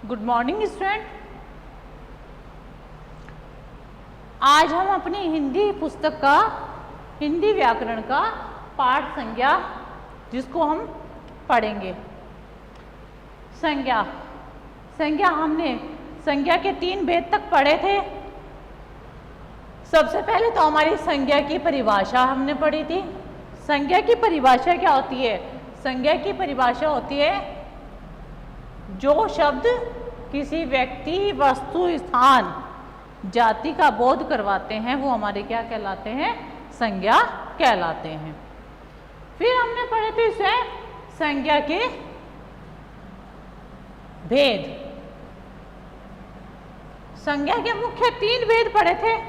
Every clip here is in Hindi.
Good morning student. आज हम अपनी हिंदी पुस्तक का हिंदी व्याकरण का पाठ संज्ञा जिसको हम पढ़ेंगे। संज्ञा हमने संज्ञा के 3 भेद तक पढ़े थे। सबसे पहले तो हमारी संज्ञा की परिभाषा हमने पढ़ी थी। संज्ञा की परिभाषा क्या होती है? संज्ञा की परिभाषा होती है जो शब्द किसी व्यक्ति, वस्तु, स्थान, जाति का बोध करवाते हैं वो हमारे क्या कहलाते हैं? संज्ञा कहलाते हैं। फिर हमने पढ़े थे इसे संज्ञा के भेद। संज्ञा के मुख्य 3 भेद पढ़े थे।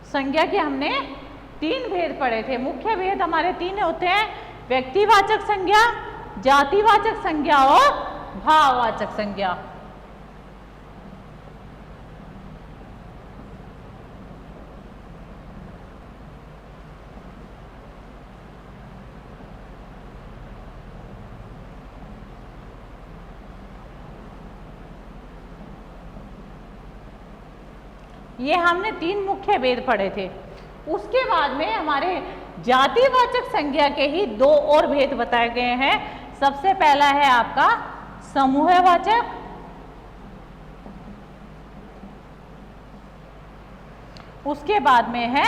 संज्ञा के हमने 3 भेद पढ़े थे। मुख्य भेद हमारे 3 होते हैं: व्यक्तिवाचक संज्ञा, जातिवाचक संज्ञा और भाववाचक संज्ञा। ये हमने 3 मुख्य भेद पढ़े थे। उसके बाद में हमारे जातिवाचक संज्ञा के ही 2 और भेद बताए गए हैं। सबसे पहला है आपका समूहवाचक, उसके बाद में है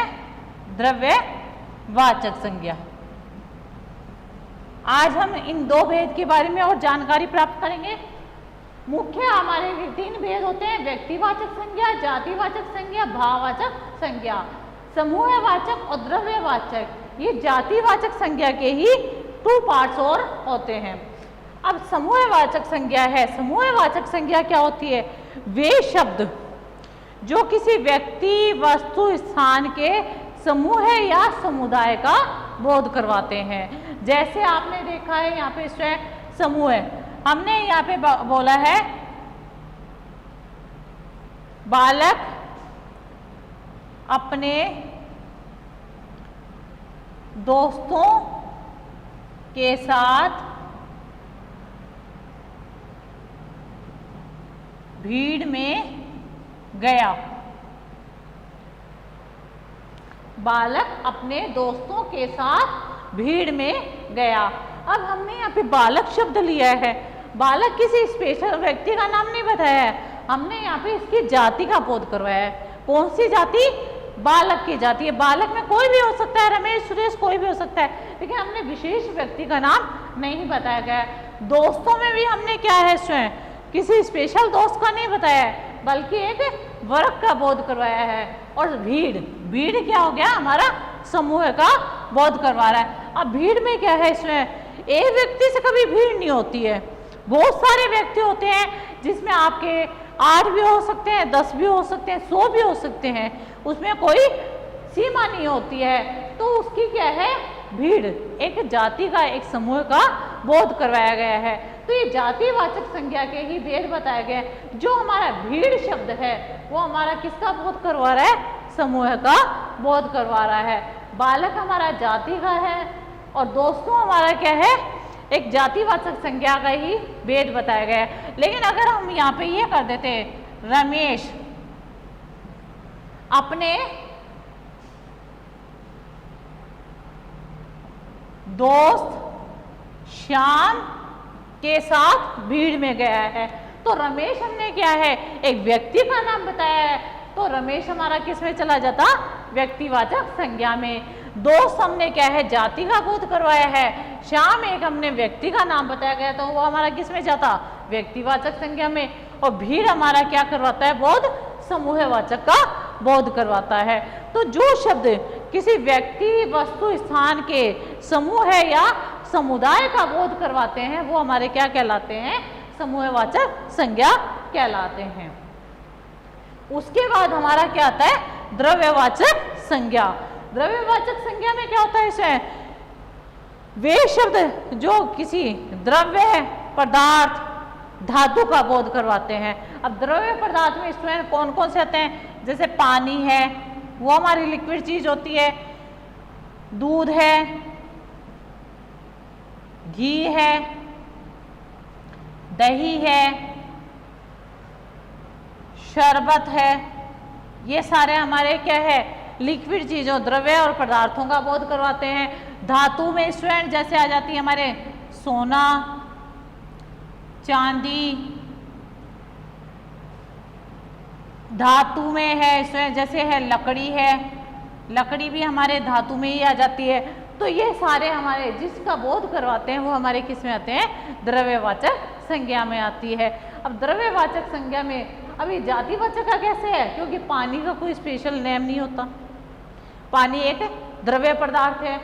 द्रव्यवाचक संज्ञा। आज हम इन 2 भेद के बारे में और जानकारी प्राप्त करेंगे। मुख्य हमारे 3 भेद होते हैं: व्यक्तिवाचक संज्ञा, जातिवाचक संज्ञा, भाववाचक संज्ञा। समूहवाचक और द्रव्यवाचक ये जातिवाचक संज्ञा के ही 2 पार्ट्स और होते हैं। अब समूहवाचक संज्ञा है। समूहवाचक संज्ञा क्या होती है? वे शब्द जो किसी व्यक्ति, वस्तु, स्थान के समूह या समुदाय का बोध करवाते हैं। जैसे आपने देखा है यहाँ पे समूह है, हमने यहाँ पे बोला है बालक अपने दोस्तों के साथ भीड़ में गया। बालक अपने दोस्तों के साथ भीड़ में गया। अब हमने यहाँ पे बालक शब्द लिया है। बालक किसी स्पेशल व्यक्ति का नाम नहीं बताया है, हमने यहाँ पे इसकी जाति का बोध करवाया है। कौन सी जाति? बालक की जाति है। बालक में कोई भी हो सकता है, रमेश, सुरेश, कोई भी हो सकता है, लेकिन हमने विशेष व्यक्ति का नाम नहीं बताया गया है। दोस्तों में भी हमने क्या है स्वयं किसी स्पेशल दोस्त का नहीं बताया है, बल्कि एक वर्ग का बोध करवाया है। और भीड़ क्या हो गया? हमारा समूह का बोध करवा रहा है। अब भीड़ में क्या है? इसमें एक व्यक्ति से कभी भीड़ नहीं होती है, बहुत सारे व्यक्ति होते हैं जिसमें आपके 8 भी हो सकते हैं, 10 भी हो सकते हैं, 100 भी हो सकते हैं। उसमें कोई सीमा नहीं होती है। तो उसकी क्या है? भीड़। एक जाति का, एक समूह का बोध करवाया गया है। तो ये जातिवाचक संज्ञा के ही भेद बताया गया है। जो हमारा भीड़ शब्द है वो हमारा किसका बोध करवा रहा है? समूह का बोध करवा रहा है। बालक हमारा जाति का है और दोस्तों हमारा क्या है? एक जातिवाचक संज्ञा का ही भेद बताया गया है। लेकिन अगर हम यहाँ पे ये कर देते, रमेश अपने दोस्त श्याम के साथ भीड़ में गया है, तो रमेश हमने क्या है? एक व्यक्ति का नाम बताया है, तो रमेश हमारा किस में चला जाता? व्यक्तिवाचक संज्ञा में। दोस्त हमने क्या है? जाति का बोध करवाया है। श्याम एक हमने व्यक्ति का नाम बताया गया, तो वो हमारा किस में जाता? व्यक्तिवाचक संज्ञा में। और भीड़ हमारा क्या करवाता है? बोध समूहवाचक का बोध करवाता है। तो जो शब्द किसी व्यक्ति, वस्तु, स्थान के समूह है या समुदाय का बोध करवाते हैं वो हमारे क्या कहलाते हैं? समूहवाचक संज्ञा कहलाते हैं। उसके बाद हमारा क्या आता है? द्रव्यवाचक संज्ञा। द्रव्यवाचक संज्ञा में क्या होता है? इसमें वे शब्द जो किसी द्रव्य, पदार्थ, धातु का बोध करवाते हैं। अब द्रव्य पदार्थ में स्टूडेंट कौन कौन से आते हैं, जैसे पानी है, वो हमारी लिक्विड चीज होती है, दूध है, घी है, दही है, शरबत है, ये सारे हमारे क्या है, लिक्विड चीजों, द्रव्य और पदार्थों का बोध करवाते हैं। धातु में स्टूडेंट जैसे आ जाती है हमारे सोना, चांदी, धातु में है स्टूडेंट जैसे है लकड़ी है, लकड़ी भी हमारे धातु में ही आ जाती है। तो ये सारे हमारे जिसका बोध करवाते हैं वो हमारे किस में आते हैं, द्रव्यवाचक संज्ञा में आती है। अब द्रव्यवाचक संज्ञा में अभी जातिवाचक का कैसे है, क्योंकि पानी का कोई स्पेशल नेम नहीं होता, पानी एक द्रव्य पदार्थ है।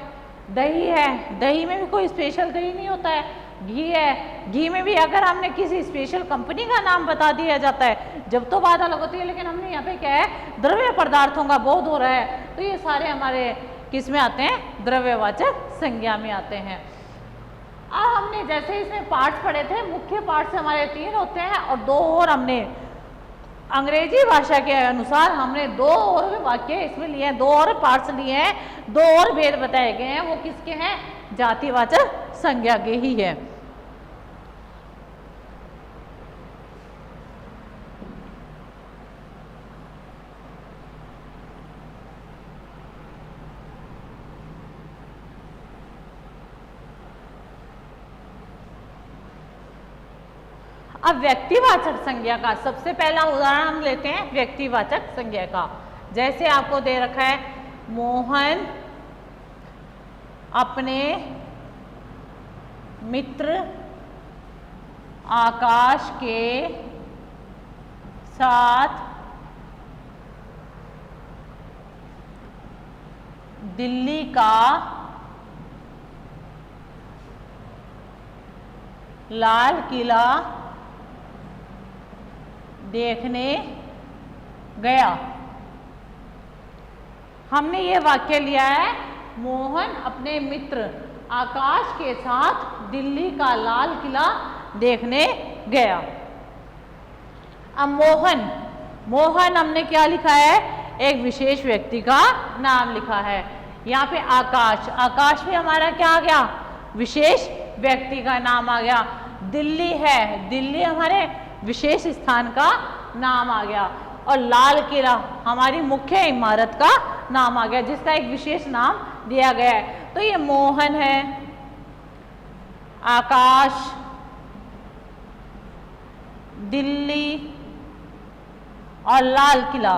दही है, दही में भी कोई स्पेशल दही नहीं होता है। घी है, घी में भी अगर हमने किसी स्पेशल कंपनी का नाम बता दिया जाता है जब तो बात अलग होती है, लेकिन हमने यहाँ पे क्या है, द्रव्य पदार्थों का बोध हो रहा है, तो ये सारे हमारे किस में आते हैं, द्रव्यवाचक संज्ञा में आते हैं। अब हमने जैसे इसमें पार्ट्स पढ़े थे, मुख्य पार्ट्स हमारे 3 होते हैं और 2 और हमने अंग्रेजी भाषा के अनुसार हमने 2 और वाक्य इसमें लिए हैं, 2 और पार्ट्स लिए हैं, 2 और भेद बताए गए हैं, वो किसके हैं, जातिवाचक संज्ञा के ही है। अब व्यक्तिवाचक संज्ञा का सबसे पहला उदाहरण हम लेते हैं व्यक्तिवाचक संज्ञा का। जैसे आपको दे रखा है, मोहन अपने मित्र आकाश के साथ दिल्ली का लाल किला देखने गया। हमने ये वाक्य लिया है, मोहन अपने मित्र आकाश के साथ दिल्ली का लाल किला देखने गया। अब मोहन, मोहन हमने क्या लिखा है, एक विशेष व्यक्ति का नाम लिखा है। यहाँ पे आकाश, आकाश में हमारा क्या आ गया, विशेष व्यक्ति का नाम आ गया। दिल्ली है, दिल्ली हमारे विशेष स्थान का नाम आ गया। और लाल किला हमारी मुख्य इमारत का नाम आ गया, जिसका एक विशेष नाम दिया गया है। तो ये मोहन है, आकाश, दिल्ली और लाल किला,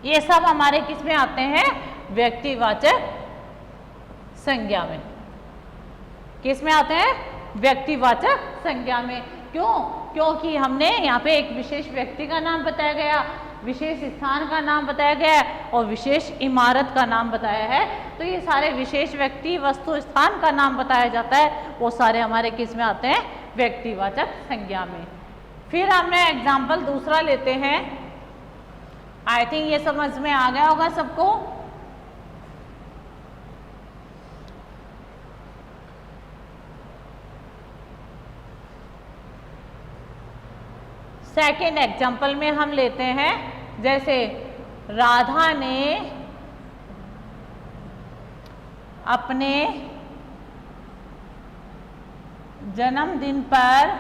ये सब हमारे किस में आते हैं, व्यक्तिवाचक संज्ञा में। किस में आते हैं, व्यक्तिवाचक संज्ञा में। क्यों, क्योंकि हमने यहाँ पे एक विशेष व्यक्ति का नाम बताया गया, विशेष स्थान का नाम बताया गया है और विशेष इमारत का नाम बताया है। तो ये सारे विशेष व्यक्ति, वस्तु, स्थान का नाम बताया जाता है, वो सारे हमारे किस में आते हैं, व्यक्तिवाचक संज्ञा में। फिर हमने एग्जाम्पल दूसरा लेते हैं। आई थिंक ये समझ में आ गया होगा सबको। सेकेंड एग्जाम्पल में हम लेते हैं, जैसे राधा ने अपने जन्मदिन पर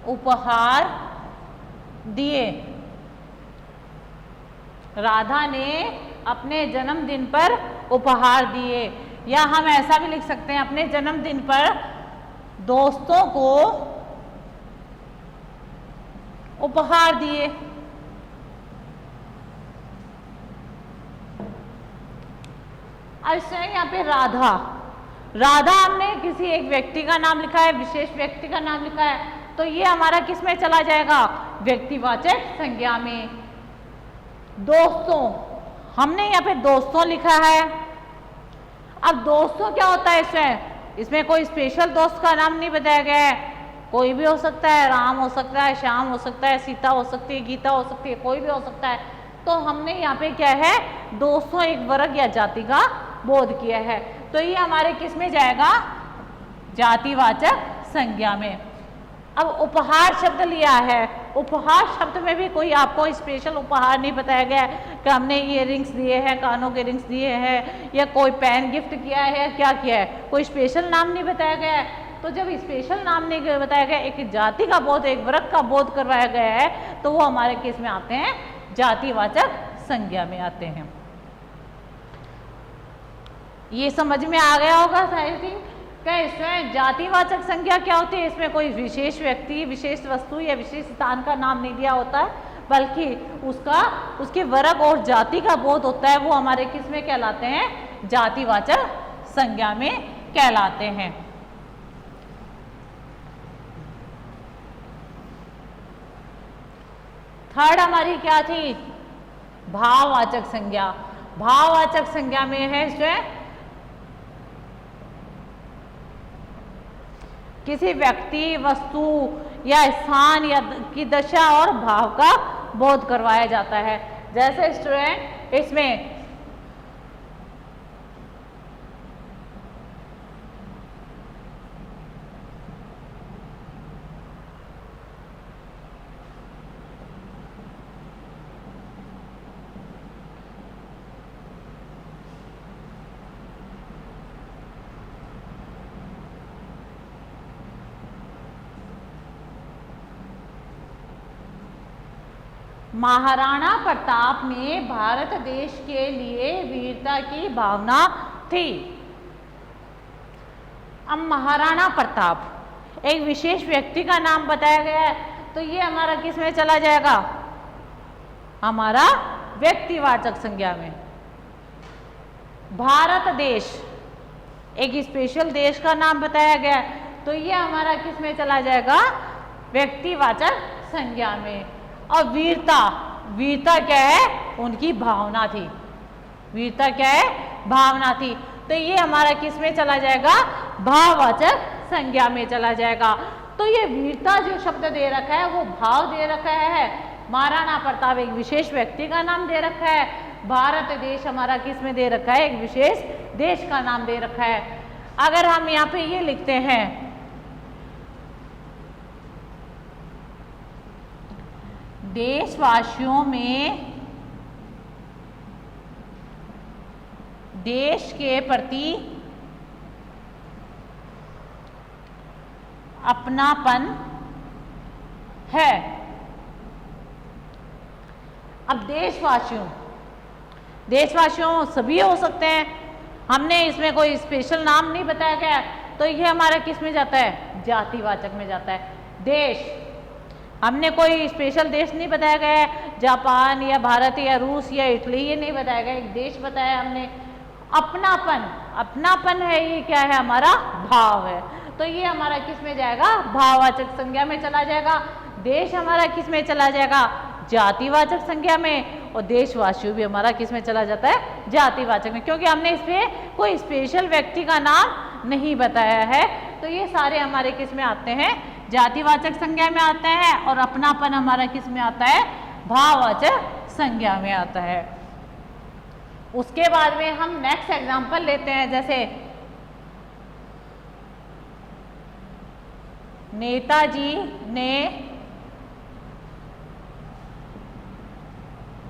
उपहार दिए। राधा ने अपने जन्मदिन पर उपहार दिए, या हम ऐसा भी लिख सकते हैं, अपने जन्मदिन पर दोस्तों को उपहार दिए। अच्छा, यहाँ पे राधा, राधा हमने किसी एक व्यक्ति का नाम लिखा है, विशेष व्यक्ति का नाम लिखा है, तो ये हमारा किस में चला जाएगा, व्यक्तिवाचक संज्ञा में। दोस्तों, हमने यहाँ पे दोस्तों लिखा है। अब दोस्तों क्या होता है, इसमें कोई स्पेशल दोस्त का नाम नहीं बताया गया है, कोई भी हो सकता है, राम हो सकता है, श्याम हो सकता है, सीता हो सकती है, गीता हो सकती है, कोई भी हो सकता है। तो हमने यहाँ पे क्या है, दोस्तों एक वर्ग या जाति का बोध किया है। तो ये हमारे किस में जाएगा? जातिवाचक संज्ञा में। अब उपहार शब्द लिया है, उपहार शब्द में भी कोई आपको स्पेशल उपहार नहीं बताया गया है कि हमने इयररिंग्स दिए हैं, कानों के रिंग्स दिए हैं, या कोई पेन गिफ्ट किया है, क्या किया है, कोई स्पेशल नाम नहीं बताया गया है। तो जब स्पेशल नाम नहीं बताया गया, एक जाति का बोध, एक वर्ग का बोध करवाया गया है, तो वो हमारे किस में आते हैं? जातिवाचक संज्ञा में आते हैं। ये समझ में आ गया होगा आई थिंक। क्या इसमें जातिवाचक संज्ञा क्या होती है? इसमें कोई विशेष व्यक्ति, विशेष वस्तु या विशेष स्थान का नाम नहीं दिया होता है, बल्कि उसके वर्ग और जाति का बोध होता है। वो हमारे किस में कहलाते हैं? जातिवाचक संज्ञा में कहलाते हैं। थर्ड हमारी क्या थी? भाववाचक संज्ञा। भाववाचक संज्ञा में है इसमें किसी व्यक्ति, वस्तु या स्थान या की दशा और भाव का बोध करवाया जाता है। जैसे स्टूडेंट इसमें महाराणा प्रताप में भारत देश के लिए वीरता की भावना थी। अब महाराणा प्रताप एक विशेष व्यक्ति का नाम बताया गया है, तो ये हमारा किस में चला जाएगा? हमारा व्यक्तिवाचक संज्ञा में। भारत देश एक स्पेशल देश का नाम बताया गया है, तो ये हमारा किस में चला जाएगा? व्यक्तिवाचक संज्ञा में। और वीरता, वीरता क्या है? उनकी भावना थी। वीरता क्या है? भावना थी। तो ये हमारा किस में चला जाएगा? भाववाचक संज्ञा में चला जाएगा। तो ये वीरता जो शब्द दे रखा है वो भाव दे रखा है। महाराणा प्रताप एक विशेष व्यक्ति का नाम दे रखा है। भारत देश हमारा किस में दे रखा है? एक विशेष देश का नाम दे रखा है। अगर हम यहाँ पे ये लिखते हैं देशवासियों में देश के प्रति अपनापन है। अब देशवासियों सभी हो सकते हैं, हमने इसमें कोई स्पेशल नाम नहीं बताया गया, तो ये हमारा किस में जाता है? जातिवाचक में जाता है। देश, हमने कोई स्पेशल देश नहीं बताया गया है, जापान या भारत या रूस या इटली, ये नहीं बताया गया, एक देश बताया हमने। अपनापन, अपनापन है, ये क्या है? हमारा भाव है। तो ये हमारा किस में जाएगा? भाववाचक संज्ञा में चला जाएगा। देश हमारा किस में चला जाएगा? जातिवाचक संज्ञा में। और देशवासियों भी हमारा किस में चला जाता है? जातिवाचक में, क्योंकि हमने इसमें कोई स्पेशल व्यक्ति का नाम नहीं बताया है। तो ये सारे हमारे किस में आते हैं? जातिवाचक संज्ञा में आता है। और अपनापन हमारा किस में आता है? भाववाचक संज्ञा में आता है। उसके बाद में हम नेक्स्ट एग्जांपल लेते हैं। जैसे नेताजी ने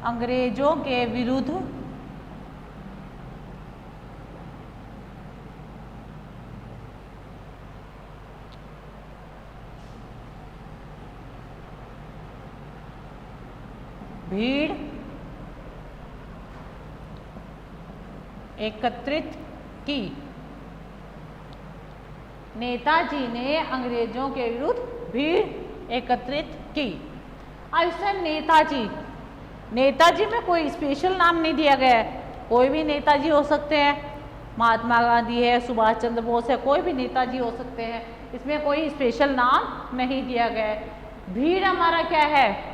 अंग्रेजों के विरुद्ध भीड़ एकत्रित की। नेताजी ने अंग्रेजों के विरुद्ध भीड़ एकत्रित की। अब इसमें नेताजी में कोई स्पेशल नाम नहीं दिया गया है, कोई भी नेताजी हो सकते हैं, महात्मा गांधी है, सुभाष चंद्र बोस है, कोई भी नेताजी हो सकते हैं। इसमें कोई स्पेशल नाम नहीं दिया गया है। भीड़ हमारा क्या है?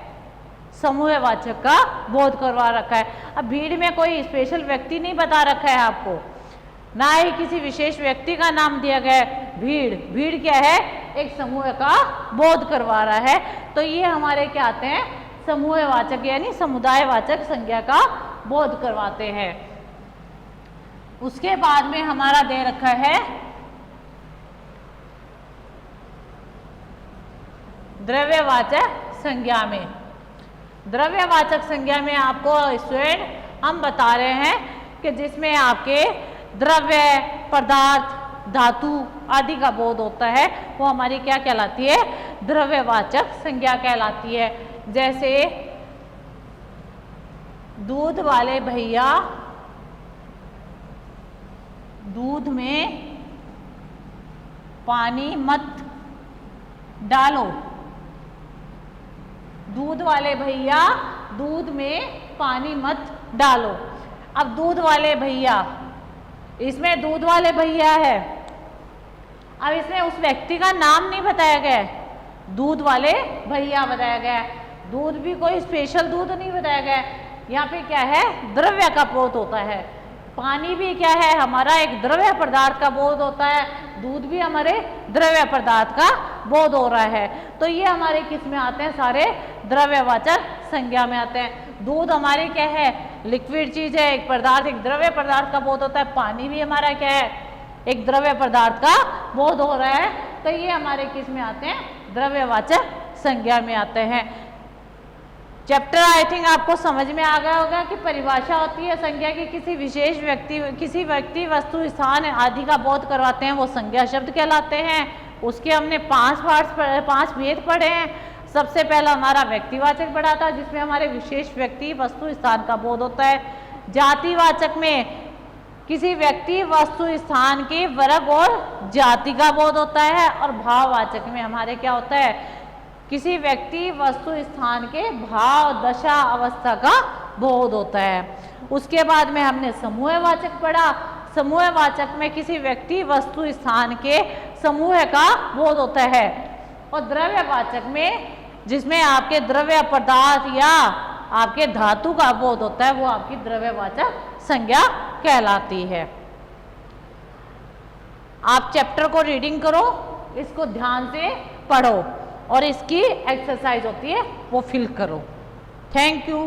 समूहवाचक का बोध करवा रखा है। अब भीड़ में कोई स्पेशल व्यक्ति नहीं बता रखा है आपको, ना ही किसी विशेष व्यक्ति का नाम दिया गया है। भीड़ क्या है? एक समूह का बोध करवा रहा है। तो ये हमारे क्या आते हैं? समूहवाचक यानी समुदायवाचक संज्ञा का बोध करवाते हैं। उसके बाद में हमारा दे रखा है द्रव्यवाचक संज्ञा में। द्रव्यवाचक संज्ञा में आपको स्टूडेंट हम बता रहे हैं कि जिसमें आपके द्रव्य, पदार्थ, धातु आदि का बोध होता है, वो हमारी क्या कहलाती है? द्रव्यवाचक संज्ञा कहलाती है। जैसे दूध वाले भैया दूध में पानी मत डालो। दूध वाले भैया दूध में पानी मत डालो। अब दूध वाले भैया, इसमें दूध वाले भैया है, अब इसमें उस व्यक्ति का नाम नहीं बताया गया है, दूध वाले भैया बताया गया है। दूध भी कोई स्पेशल दूध नहीं बताया गया है। यहाँ पे क्या है? द्रव्य का बोध होता है। पानी भी क्या है? हमारा एक द्रव्य पदार्थ का बोध होता है। दूध भी हमारे द्रव्य पदार्थ का बोध हो रहा है। तो ये हमारे किस में आते हैं? सारे द्रव्यवाचक संज्ञा में आते हैं। दूध हमारे क्या है? लिक्विड चीज है, एक पदार्थ, एक द्रव्य पदार्थ का बोध होता है। पानी भी हमारा क्या है? एक द्रव्य पदार्थ का बोध हो रहा है। तो ये हमारे किस में आते हैं? द्रव्यवाचक संज्ञा में आते हैं। चैप्टर आई थिंक आपको समझ में आ गया होगा कि परिभाषा होती है संज्ञा की, किसी विशेष व्यक्ति, किसी व्यक्ति, वस्तु, स्थान आदि का बोध करवाते हैं, वो संज्ञा शब्द कहलाते हैं। उसके हमने 5 भेद पढ़े हैं। सबसे पहला हमारा व्यक्तिवाचक पढ़ा था, जिसमें हमारे विशेष व्यक्ति, वस्तु, स्थान का बोध होता है। जातिवाचक में किसी व्यक्ति, वस्तु, स्थान के वर्ग और जाति का बोध होता है। और भाववाचक में हमारे क्या होता है? किसी व्यक्ति, वस्तु, स्थान के भाव, दशा, अवस्था का बोध होता है। उसके बाद में हमने समूहवाचक पढ़ा। समूहवाचक में किसी व्यक्ति, वस्तु, स्थान के समूह का बोध होता है। और द्रव्यवाचक में जिसमें आपके द्रव्य पदार्थ या आपके धातु का बोध होता है, वो आपकी द्रव्यवाचक संज्ञा कहलाती है। आप चैप्टर को रीडिंग करो, इसको ध्यान से पढ़ो और इसकी एक्सरसाइज होती है वो फिल करो। Thank you.